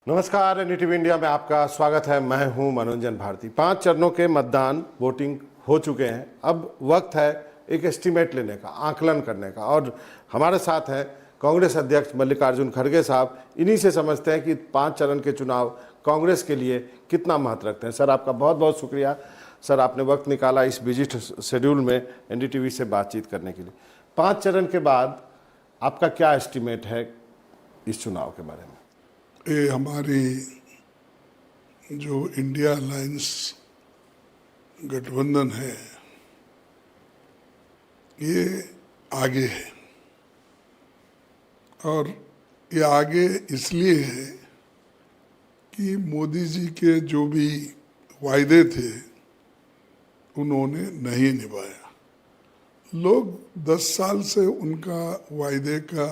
नमस्कार, NDTV India में आपका स्वागत है। मैं हूं मनोरंजन भारती। 5 चरणों के मतदान वोटिंग हो चुके हैं। अब वक्त है एक एस्टीमेट लेने का, आकलन करने का। और हमारे साथ हैं कांग्रेस अध्यक्ष मल्लिकार्जुन खड़गे साहब। इन्हीं से समझते हैं कि 5 चरण के चुनाव कांग्रेस के लिए कितना महत्व रखते हैं। सर, आपका बहुत बहुत शुक्रिया। सर, आपने वक्त निकाला इस बिजी शेड्यूल में एनडीटीवी से बातचीत करने के लिए। 5 चरण के बाद आपका क्या एस्टीमेट है इस चुनाव के बारे में? ये हमारी जो इंडिया अलायंस गठबंधन है, ये आगे है। और ये आगे इसलिए है कि मोदी जी के जो भी वायदे थे उन्होंने नहीं निभाया। लोग 10 साल से उनका वायदे का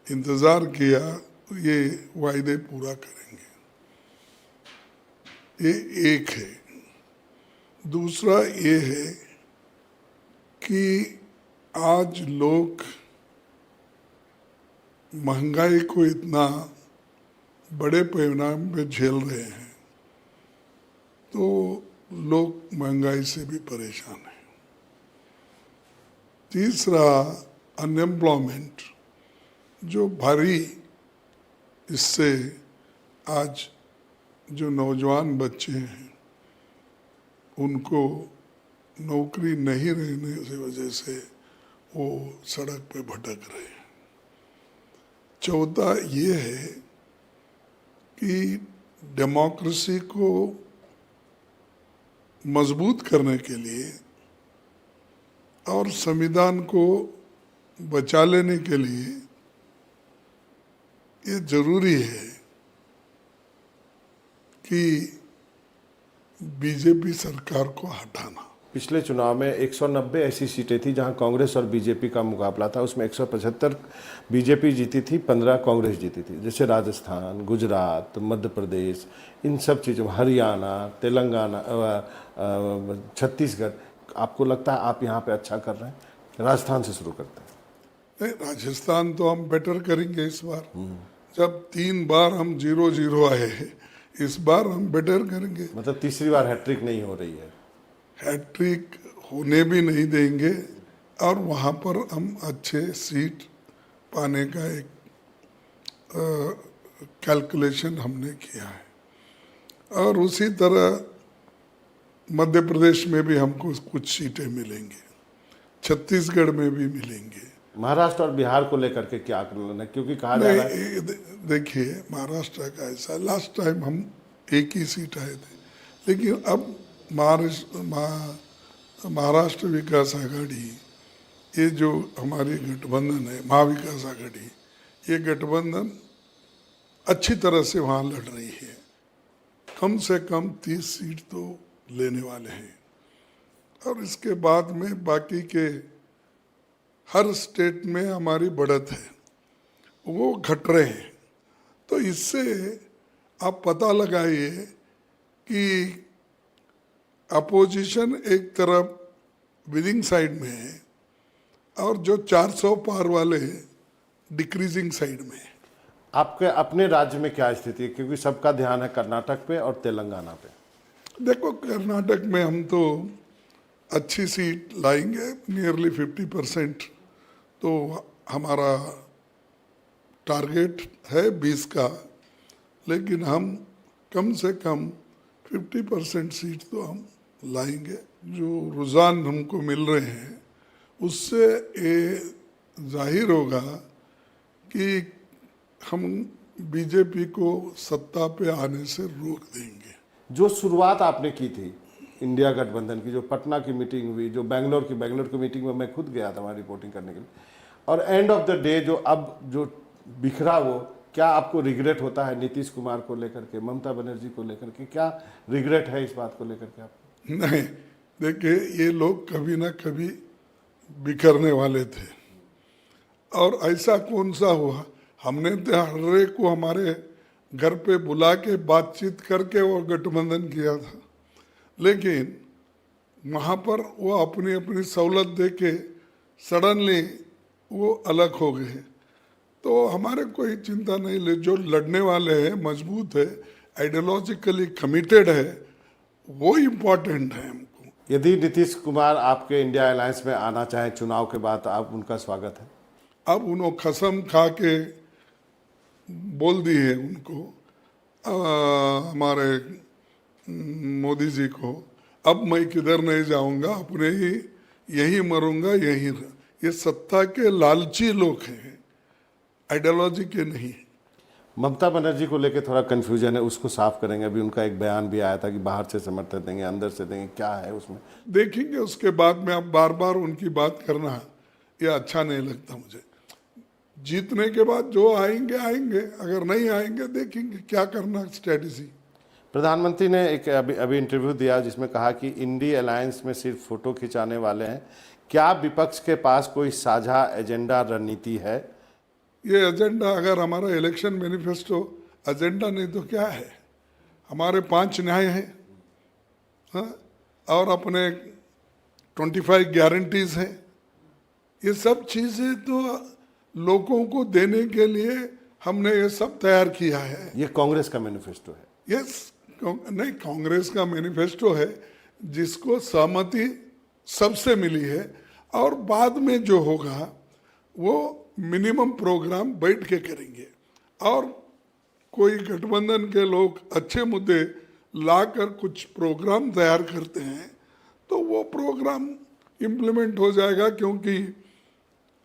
इंतज़ार किया, तो ये वायदे पूरा करेंगे। ये एक है। दूसरा ये है कि आज लोग महंगाई को इतना बड़े पैमाने पे झेल रहे हैं, तो लोग महंगाई से भी परेशान हैं। तीसरा, अनएम्प्लॉयमेंट जो भारी, इससे आज जो नौजवान बच्चे हैं उनको नौकरी नहीं रहने की वजह से वो सड़क पे भटक रहे हैं। चौथा ये है कि डेमोक्रेसी को मजबूत करने के लिए और संविधान को बचा लेने के लिए ये जरूरी है कि बीजेपी सरकार को हटाना। पिछले चुनाव में 190 ऐसी सीटें थी जहां कांग्रेस और बीजेपी का मुकाबला था। उसमें 175 बीजेपी जीती थी, 15 कांग्रेस जीती थी। जैसे राजस्थान, गुजरात, मध्य प्रदेश, इन सब चीज़ों, हरियाणा, तेलंगाना, छत्तीसगढ़। आपको लगता है आप यहाँ पे अच्छा कर रहे हैं? राजस्थान से शुरू करते हैं। नहीं, राजस्थान तो हम बेटर करेंगे इस बार। जब 3 बार हम 0-0 आए, इस बार हम बेटर करेंगे। मतलब तीसरी बार हैट्रिक नहीं हो रही है? हैट्रिक होने भी नहीं देंगे और वहाँ पर हम अच्छे सीट पाने का एक कैलकुलेशन हमने किया है। और उसी तरह मध्य प्रदेश में भी हमको कुछ सीटें मिलेंगी, छत्तीसगढ़ में भी मिलेंगे। महाराष्ट्र और बिहार को लेकर के क्या आकलन है? क्योंकि कहा जा रहा है, देखिए, महाराष्ट्र का ऐसा, लास्ट टाइम हम एक ही सीट आए थे, लेकिन अब महाराष्ट्र विकास आघाड़ी, ये जो हमारी गठबंधन है, महाविकास आघाड़ी, ये गठबंधन अच्छी तरह से वहाँ लड़ रही है। कम से कम 30 सीट तो लेने वाले हैं। और इसके बाद में बाकी के हर स्टेट में हमारी बढ़त है, वो घट रहे हैं। तो इससे आप पता लगाइए कि अपोजिशन एक तरफ विनिंग साइड में है और जो 400 पार वाले डिक्रीजिंग साइड में है। आपके अपने राज्य में क्या स्थिति है? क्योंकि सबका ध्यान है कर्नाटक पे और तेलंगाना पे। देखो, कर्नाटक में हम तो अच्छी सीट लाएंगे, नियरली 50%। तो हमारा टारगेट है 20 का, लेकिन हम कम से कम 50% सीट तो हम लाएंगे। जो रुझान हमको मिल रहे हैं उससे ये जाहिर होगा कि हम बीजेपी को सत्ता पे आने से रोक देंगे। जो शुरुआत आपने की थी इंडिया गठबंधन की, जो पटना की मीटिंग हुई, जो बेंगलोर की मीटिंग में मैं खुद गया था वहाँ रिपोर्टिंग करने के लिए, और एंड ऑफ द डे जो अब जो बिखरा, वो क्या आपको रिग्रेट होता है? नीतीश कुमार को लेकर के, ममता बनर्जी को लेकर के क्या रिग्रेट है इस बात को लेकर के आपको? नहीं, देखिए, ये लोग कभी ना कभी बिखरने वाले थे। और ऐसा कौन सा हुआ? हमने तो हर एक को हमारे घर पे बुला के बातचीत करके वो गठबंधन किया था, लेकिन वहाँ पर वो अपनी अपनी सहूलत दे के सडनली वो अलग हो गए। तो हमारे कोई चिंता नहीं ले, जो लड़ने वाले हैं मजबूत है, आइडियोलॉजिकली कमिटेड है, वो इम्पोर्टेंट है हमको। यदि नीतीश कुमार आपके इंडिया अलायंस में आना चाहे चुनाव के बाद, आप उनका स्वागत है? अब उन्होंने कसम खा के बोल दी है उनको, हमारे मोदी जी को, अब मैं किधर नहीं जाऊंगा, अपने ही यही मरूंगा, यही। ये सत्ता के लालची लोग हैं, आइडियोलॉजी के नहीं। ममता बनर्जी को लेकर थोड़ा कंफ्यूजन है, उसको साफ करेंगे। अभी उनका एक बयान भी आया था कि बाहर से समर्थन देंगे, अंदर से देंगे, क्या है उसमें? देखेंगे उसके बाद में। अब बार बार उनकी बात करना ये अच्छा नहीं लगता मुझे। जीतने के बाद जो आएंगे आएंगे, अगर नहीं आएंगे देखेंगे क्या करना स्ट्रेटजी। प्रधानमंत्री ने एक अभी इंटरव्यू दिया जिसमें कहा कि इंडिया अलायंस में सिर्फ फोटो खिंचाने वाले हैं। क्या विपक्ष के पास कोई साझा एजेंडा, रणनीति है? ये एजेंडा अगर हमारा इलेक्शन मैनिफेस्टो एजेंडा नहीं तो क्या है? हमारे 5 न्याय हैं, हाँ, और अपने 25 गारंटीज हैं। ये सब चीज़ें तो लोगों को देने के लिए हमने ये सब तैयार किया है। ये कांग्रेस का मैनिफेस्टो है? यस, नहीं, कांग्रेस का मैनिफेस्टो है जिसको सहमति सबसे मिली है, और बाद में जो होगा वो मिनिमम प्रोग्राम बैठ के करेंगे। और कोई गठबंधन के लोग अच्छे मुद्दे लाकर कुछ प्रोग्राम तैयार करते हैं तो वो प्रोग्राम इम्प्लीमेंट हो जाएगा, क्योंकि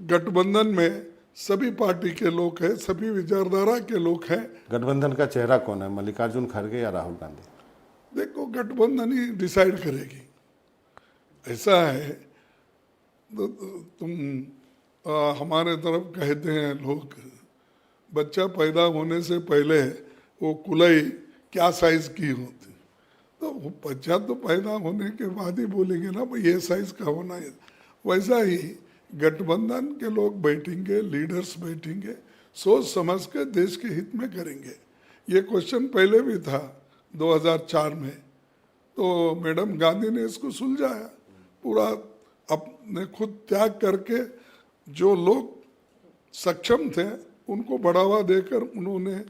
गठबंधन में सभी पार्टी के लोग हैं, सभी विचारधारा के लोग हैं। गठबंधन का चेहरा कौन है, मल्लिकार्जुन खड़गे या राहुल गांधी? देखो, गठबंधन ही डिसाइड करेगी। ऐसा है तो तुम हमारे तरफ कहते हैं लोग, बच्चा पैदा होने से पहले वो कुलाई क्या साइज की होती, तो वो बच्चा तो पैदा होने के बाद ही बोलेंगे ना भाई ये साइज का होना है। वैसा ही गठबंधन के लोग बैठेंगे, लीडर्स बैठेंगे, सोच समझ के देश के हित में करेंगे। ये क्वेश्चन पहले भी था 2004 में, तो मैडम गांधी ने इसको सुलझाया। पूरा अपने खुद त्याग करके जो लोग सक्षम थे उनको बढ़ावा देकर उन्होंने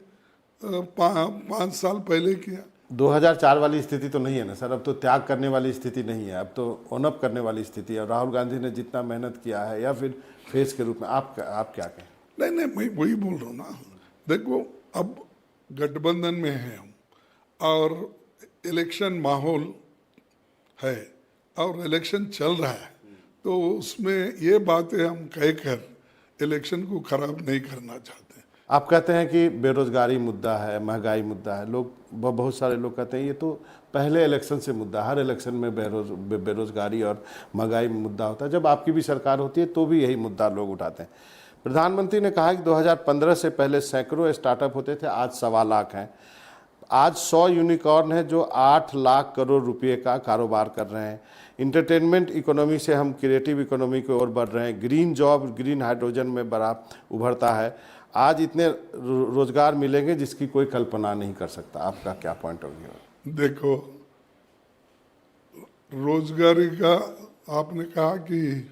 5 साल पहले किया। 2004 वाली स्थिति तो नहीं है ना सर? अब तो त्याग करने वाली स्थिति नहीं है, अब तो ऑनअप करने वाली स्थिति है। राहुल गांधी ने जितना मेहनत किया है, या फिर फेस के रूप में आप क्या कहें? नहीं, मैं वही बोल रहा हूँ ना। देखो, अब गठबंधन में है हम, और इलेक्शन माहौल है और इलेक्शन चल रहा है, तो उसमें ये बातें हम कहकर इलेक्शन को खराब नहीं करना चाहते। आप कहते हैं कि बेरोजगारी मुद्दा है, महंगाई मुद्दा है। लोग बहुत सारे लोग कहते हैं ये तो पहले इलेक्शन से मुद्दा, हर इलेक्शन में बेरोजगारी और महंगाई मुद्दा होता है। जब आपकी भी सरकार होती है तो भी यही मुद्दा लोग उठाते हैं। प्रधानमंत्री ने कहा कि 2015 से पहले सैकड़ों स्टार्टअप होते थे, आज 1.25 लाख हैं। आज 100 यूनिकॉर्न है जो 8 लाख करोड़ रुपये का कारोबार कर रहे हैं। इंटरटेनमेंट इकोनॉमी से हम क्रिएटिव इकोनॉमी की ओर बढ़ रहे हैं। ग्रीन जॉब, ग्रीन हाइड्रोजन में बड़ा उभरता है। आज इतने रोजगार मिलेंगे जिसकी कोई कल्पना नहीं कर सकता। आपका क्या पॉइंट ऑफ व्यू? देखो, रोजगारी का आपने कहा कि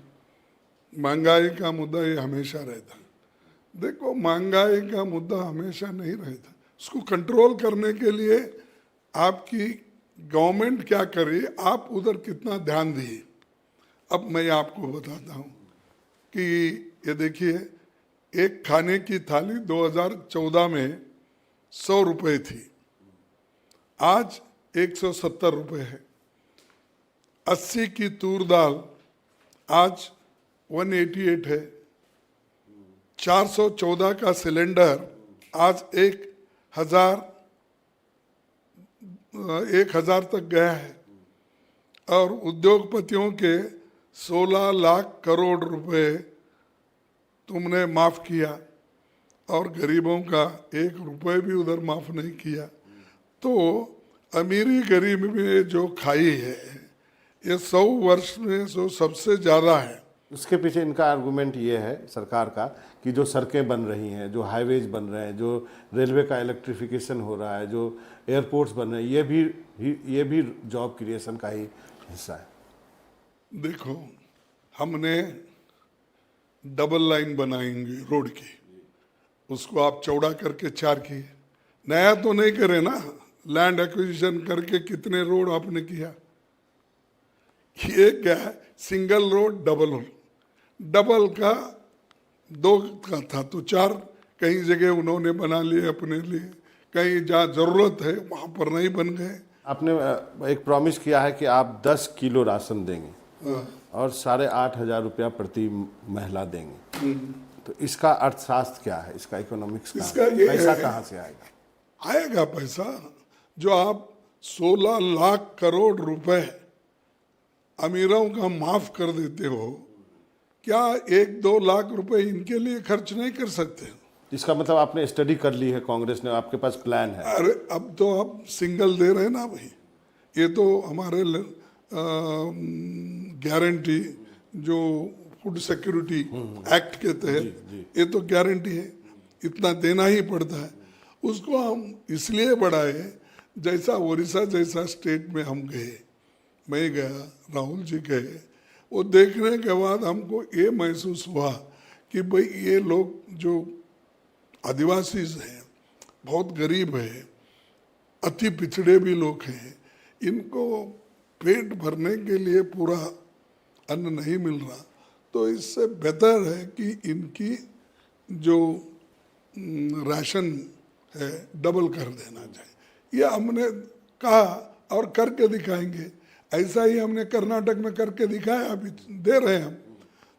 महंगाई का मुद्दा ये हमेशा रहता। देखो, महंगाई का मुद्दा हमेशा नहीं रहता। उसको कंट्रोल करने के लिए आपकी गवर्नमेंट क्या करे, आप उधर कितना ध्यान दिए। अब मैं आपको बताता हूँ कि ये देखिए, एक खाने की थाली 2014 में 100 रुपये थी, आज 170 रुपये है। 80 की तूर दाल आज 188 है। 414 का सिलेंडर आज 1000 तक गया है। और उद्योगपतियों के 16 लाख करोड़ रुपए तुमने माफ किया, और गरीबों का 1 रुपये भी उधर माफ नहीं किया। तो अमीरी गरीबी में जो खाई है ये 100 वर्ष में जो सबसे ज़्यादा है। उसके पीछे इनका आर्गूमेंट ये है सरकार का कि जो सड़कें बन रही हैं, जो हाईवेज बन रहे हैं, जो रेलवे का इलेक्ट्रिफिकेशन हो रहा है, जो एयरपोर्ट्स बन रहे हैं, ये भी जॉब क्रिएशन का ही हिस्सा है। देखो, हमने डबल लाइन बनाएंगे रोड की, उसको आप चौड़ा करके 4 किए। नया तो नहीं करे ना, लैंड एक्विजिशन करके कितने रोड आपने किया? ये क्या है, single road double road, double का 2 का था तो 4 कहीं जगह उन्होंने बना लिए अपने लिए, कहीं जहाँ जरूरत है वहां पर नहीं बन गए। आपने एक प्रॉमिस किया है कि आप 10 किलो राशन देंगे और 8,500 रुपया प्रति महिला देंगे, तो इसका अर्थशास्त्र क्या है, इसका इकोनॉमिक्स क्या इसका है? ये पैसा है, कहाँ से आएगा? आएगा पैसा। जो आप 16 लाख करोड़ रुपए अमीरों का माफ कर देते हो, क्या 1-2 लाख रुपए इनके लिए खर्च नहीं कर सकते? इसका मतलब आपने स्टडी कर ली है, कांग्रेस ने, आपके पास प्लान है? अरे अब तो आप सिंगल दे रहे हैं ना भाई, ये तो हमारे गारंटी जो फूड सिक्योरिटी एक्ट के तहत ये तो गारंटी है, इतना देना ही पड़ता है। उसको हम इसलिए बढ़ाए, जैसा उड़ीसा जैसा स्टेट में हम गए, मैं गया, राहुल जी गए, वो देखने के बाद हमको ये महसूस हुआ कि भाई ये लोग जो आदिवासी हैं, बहुत गरीब है, अति पिछड़े भी लोग हैं, इनको पेट भरने के लिए पूरा अन्न नहीं मिल रहा, तो इससे बेहतर है कि इनकी जो राशन है डबल कर देना चाहिए। ये हमने कहा और करके दिखाएंगे। ऐसा ही हमने कर्नाटक में करके दिखाया, अभी दे रहे हैं हम,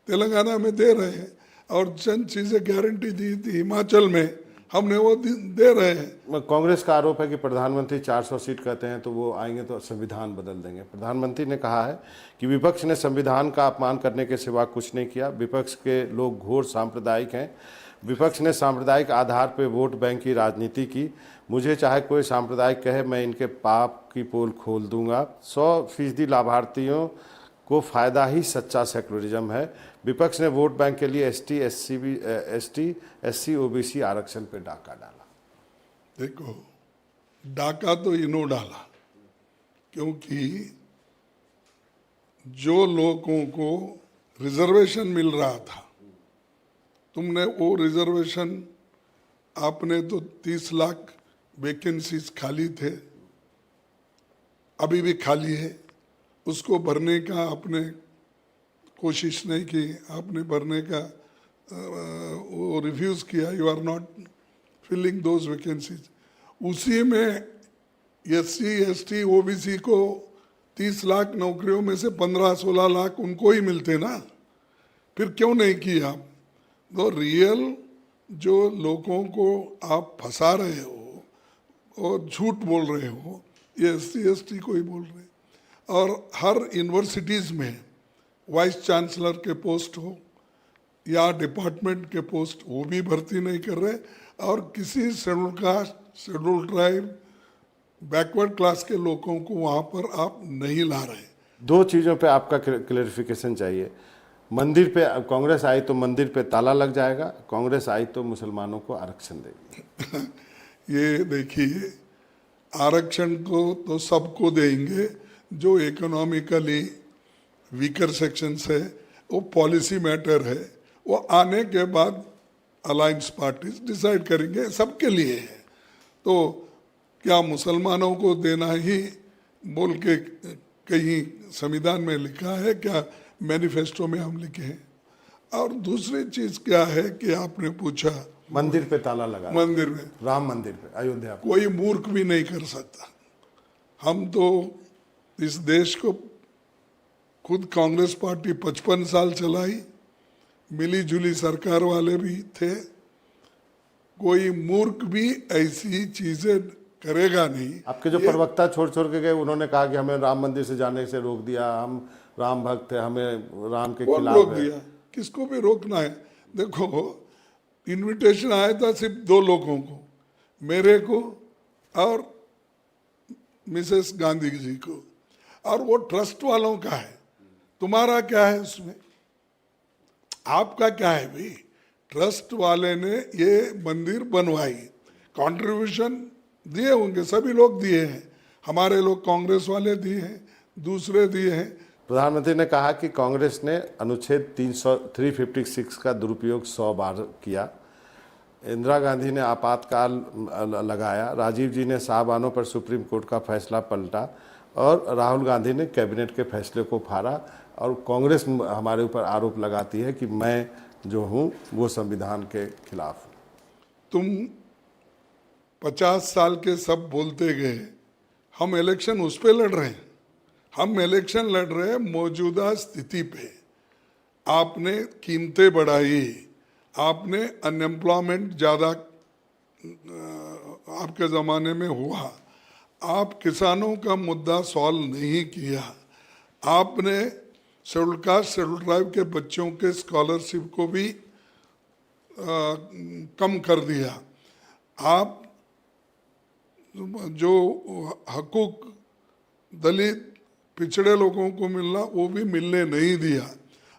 तेलंगाना में दे रहे हैं, और चंद चीज़ें गारंटी दी थी हिमाचल में, हमने वो दे रहे हैं। कांग्रेस का आरोप है कि प्रधानमंत्री 400 सीट कहते हैं तो वो आएंगे तो संविधान बदल देंगे। प्रधानमंत्री ने कहा है कि विपक्ष ने संविधान का अपमान करने के सिवा कुछ नहीं किया, विपक्ष के लोग घोर सांप्रदायिक हैं, विपक्ष ने सांप्रदायिक आधार पर वोट बैंक की राजनीति की, मुझे चाहे कोई सांप्रदायिक कहे, मैं इनके पाप की पोल खोल दूंगा। 100% लाभार्थियों को फायदा ही सच्चा सेकुलरिज्म है। विपक्ष ने वोट बैंक के लिए एसटी ओबीसी आरक्षण पे डाका डाला। देखो, डाका तो इन्हों डाला, क्योंकि जो लोगों को रिजर्वेशन मिल रहा था, तुमने वो रिजर्वेशन, आपने तो 30 लाख वैकेंसीज खाली थे, अभी भी खाली है, उसको भरने का आपने कोशिश नहीं की, आपने भरने का वो रिफ्यूज़ किया, you are not filling those vacancies. उसी में SC ST OBC को 30 लाख नौकरियों में से 15-16 लाख उनको ही मिलते ना, फिर क्यों नहीं किया? तो रियल जो लोगों को आप फंसा रहे हो और झूठ बोल रहे हो, ये SC ST को ही बोल रहे हैं। और हर यूनिवर्सिटीज़ में वाइस चांसलर के पोस्ट हो या डिपार्टमेंट के पोस्ट, वो भी भर्ती नहीं कर रहे, और किसी schedule caste, schedule tribe, backward class के लोगों को वहाँ पर आप नहीं ला रहे। 2 चीज़ों पे आपका क्लेरिफिकेशन चाहिए। मंदिर पे कांग्रेस आई तो मंदिर पे ताला लग जाएगा, कांग्रेस आई तो मुसलमानों को आरक्षण देगी। ये देखिए, आरक्षण को तो सबको देंगे, जो इकोनॉमिकली वीकर सेक्शंस है, वो पॉलिसी मैटर है, वो आने के बाद अलायंस पार्टीज डिसाइड करेंगे, सबके लिए है। तो क्या मुसलमानों को देना ही बोल के कहीं संविधान में लिखा है क्या? मैनिफेस्टो में हम लिखे हैं। और दूसरी चीज क्या है कि आपने पूछा मंदिर पे ताला लगा, मंदिर में, राम मंदिर पे, अयोध्या पे। कोई मूर्ख भी नहीं कर सकता। हम तो इस देश को, खुद कांग्रेस पार्टी 55 साल चलाई, मिली जुली सरकार वाले भी थे, कोई मूर्ख भी ऐसी चीजें करेगा नहीं। आपके जो प्रवक्ता छोड़ छोड़ के गए, उन्होंने कहा कि हमें राम मंदिर से जाने से रोक दिया, हम राम भक्त थे, हमें राम के खिलाफ रोक है। दिया? किसको भी रोकना है? देखो, इनविटेशन आया था सिर्फ 2 लोगों को, मेरे को और मिसेस गांधी जी को, और वो ट्रस्ट वालों का है। तुम्हारा क्या है उसमें? आपका क्या है भाई? ट्रस्ट वाले ने ये मंदिर बनवाई, कंट्रीब्यूशन दिए होंगे, सभी लोग दिए हैं, हमारे लोग कांग्रेस वाले दिए हैं, दूसरे दिए हैं। प्रधानमंत्री ने कहा कि कांग्रेस ने अनुच्छेद 356 का दुरुपयोग 100 बार किया। इंदिरा गांधी ने आपातकाल लगाया, राजीव जी ने साहबानों पर सुप्रीम कोर्ट का फैसला पलटा और राहुल गांधी ने कैबिनेट के फैसले को फाड़ा और कांग्रेस हमारे ऊपर आरोप लगाती है कि मैं जो हूँ वो संविधान के खिलाफ हूँ। तुम 50 साल के सब बोलते गए, हम इलेक्शन उस पे लड़ रहे हैं, हम इलेक्शन लड़ रहे हैं मौजूदा स्थिति पे। आपने कीमतें बढ़ाई, आपने अनएम्प्लॉयमेंट ज़्यादा आपके ज़माने में हुआ, आप किसानों का मुद्दा सॉल्व नहीं किया, आपने शेड्यूल कास्ट शेड्यूल ट्राइब के बच्चों के स्कॉलरशिप को भी कम कर दिया, आप जो हकूक दलित पिछड़े लोगों को मिलना वो भी मिलने नहीं दिया,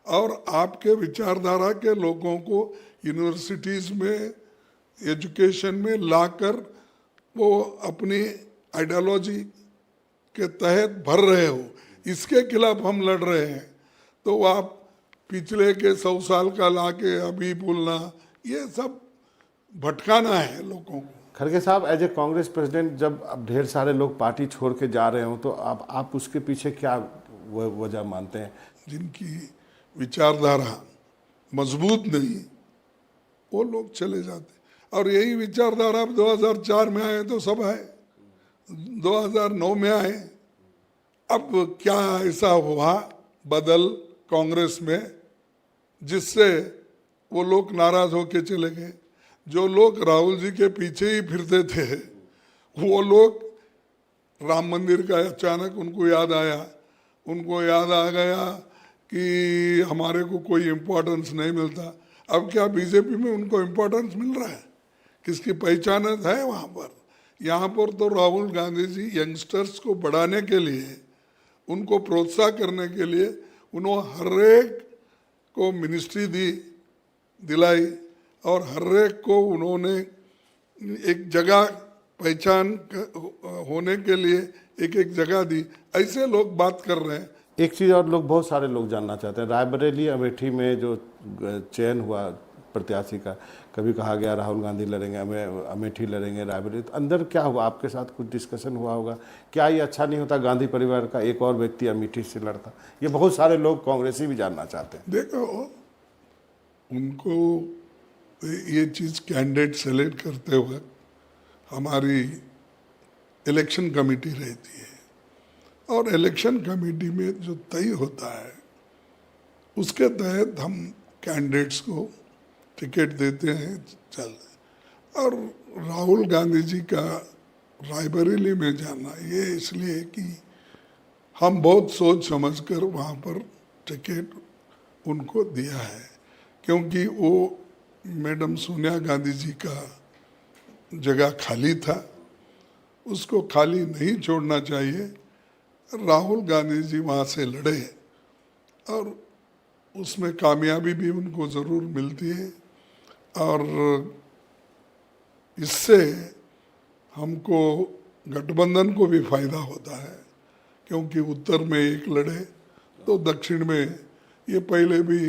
और आपके विचारधारा के लोगों को यूनिवर्सिटीज़ में एजुकेशन में लाकर वो अपनी आइडियोलॉजी के तहत भर रहे हो, इसके खिलाफ हम लड़ रहे हैं। तो आप पिछले के 100 साल का लाके अभी बोलना, ये सब भटकाना है लोगों को। खड़गे साहब, एज ए कांग्रेस प्रेसिडेंट, जब अब ढेर सारे लोग पार्टी छोड़ के जा रहे हो तो आप उसके पीछे क्या वजह मानते हैं? जिनकी विचारधारा मजबूत नहीं वो लोग चले जाते, और यही विचारधारा 2004 में आए तो सब आए, 2009 में आए। अब क्या ऐसा हुआ बदल कांग्रेस में जिससे वो लोग नाराज होके चले गए? जो लोग राहुल जी के पीछे ही फिरते थे वो लोग राम मंदिर का अचानक उनको याद आया, उनको याद आ गया कि हमारे को कोई इम्पोर्टेंस नहीं मिलता। अब क्या बीजेपी में उनको इम्पोर्टेंस मिल रहा है? किसकी पहचान है वहाँ पर? यहाँ पर तो राहुल गांधी जी यंगस्टर्स को बढ़ाने के लिए, उनको प्रोत्साहन करने के लिए उन्होंने हर एक को मिनिस्ट्री दिलाई और हर एक को उन्होंने एक जगह पहचान होने के लिए एक जगह दी। ऐसे लोग बात कर रहे हैं। एक चीज़ और लोग, बहुत सारे लोग जानना चाहते हैं, रायबरेली अमेठी में जो चयन हुआ प्रत्याशी का, कभी कहा गया राहुल गांधी लड़ेंगे, अमेठी लड़ेंगे, रायबरेली, तो अंदर क्या हुआ? आपके साथ कुछ डिस्कशन हुआ होगा? क्या ये अच्छा नहीं होता गांधी परिवार का एक और व्यक्ति अमेठी से लड़ता? ये बहुत सारे लोग कांग्रेसी भी जानना चाहते हैं। देखो, उनको ये चीज़ कैंडिडेट सेलेक्ट करते वक्त हमारी इलेक्शन कमेटी रहती है, और इलेक्शन कमेटी में जो तय होता है उसके तहत हम कैंडिडेट्स को टिकट देते हैं, चल। और राहुल गांधी जी का रायबरेली में जाना ये इसलिए कि हम बहुत सोच समझकर वहाँ पर टिकट उनको दिया है, क्योंकि वो मैडम सोनिया गांधी जी का जगह खाली था, उसको खाली नहीं छोड़ना चाहिए। राहुल गांधी जी वहाँ से लड़े और उसमें कामयाबी भी उनको ज़रूर मिलती है, और इससे हमको गठबंधन को भी फायदा होता है, क्योंकि उत्तर में एक लड़े तो दक्षिण में, ये पहले भी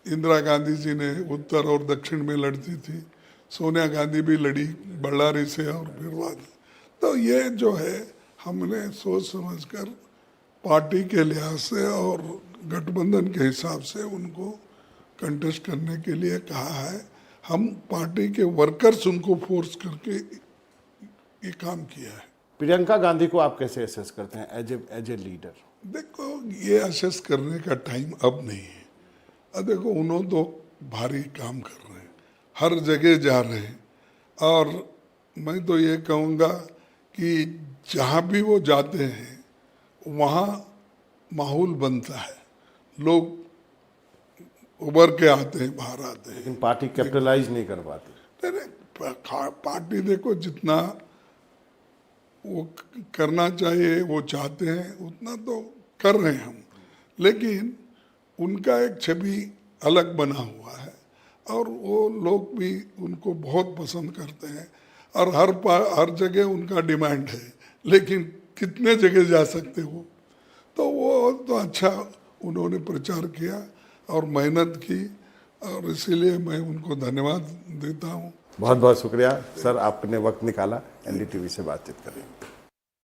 इंदिरा गांधी जी ने उत्तर और दक्षिण में लड़ती थी, सोनिया गांधी भी लड़ी बल्लारी से और फिर बाद। तो ये जो है हमने सोच समझकर पार्टी के लिहाज से और गठबंधन के हिसाब से उनको कंटेस्ट करने के लिए कहा है। हम पार्टी के वर्कर्स उनको फोर्स करके ये काम किया है। प्रियंका गांधी को आप कैसे असेस करते हैं एज ए लीडर? देखो, ये असेस करने का टाइम अब नहीं है। अब देखो, उन्होंने तो भारी काम कर रहे हैं, हर जगह जा रहे हैं, और मैं तो ये कहूँगा कि जहाँ भी वो जाते हैं वहाँ माहौल बनता है, लोग उभर के आते हैं, बाहर आते हैं। लेकिन पार्टी कैपिटलाइज नहीं कर पाती। पार्टी देखो, जितना वो करना चाहिए वो चाहते हैं उतना तो कर रहे हैं हम, लेकिन उनका एक छवि अलग बना हुआ है और वो लोग भी उनको बहुत पसंद करते हैं, और हर जगह उनका डिमांड है, लेकिन कितने जगह जा सकते हो। तो वो तो अच्छा उन्होंने प्रचार किया और मेहनत की, और इसीलिए मैं उनको धन्यवाद देता हूँ। बहुत बहुत शुक्रिया सर, आपने वक्त निकाला एनडीटीवी से बातचीत करने।